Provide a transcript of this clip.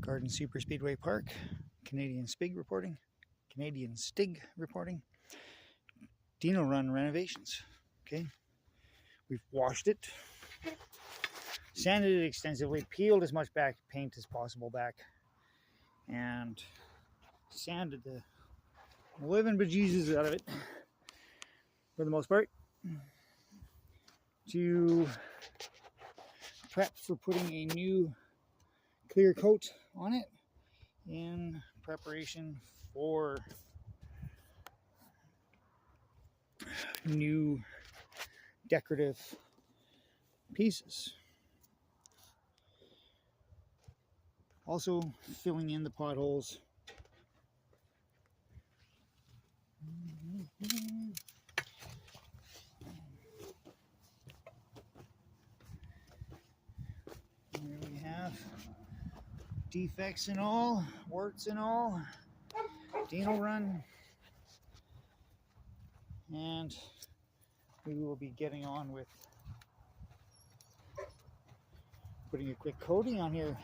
Garden Superspeedway Park, Canadian Stig reporting. DINO RUN renovations. Okay, we've washed it, sanded it extensively, peeled as much back paint as possible back, and sanded the living bejesus out of it for the most part to prep for putting a new clear coat on it in preparation for new decorative pieces. Also filling in the potholes. Here we have defects and all, warts and all, DINO RUN, and we will be getting on with putting a quick coating on here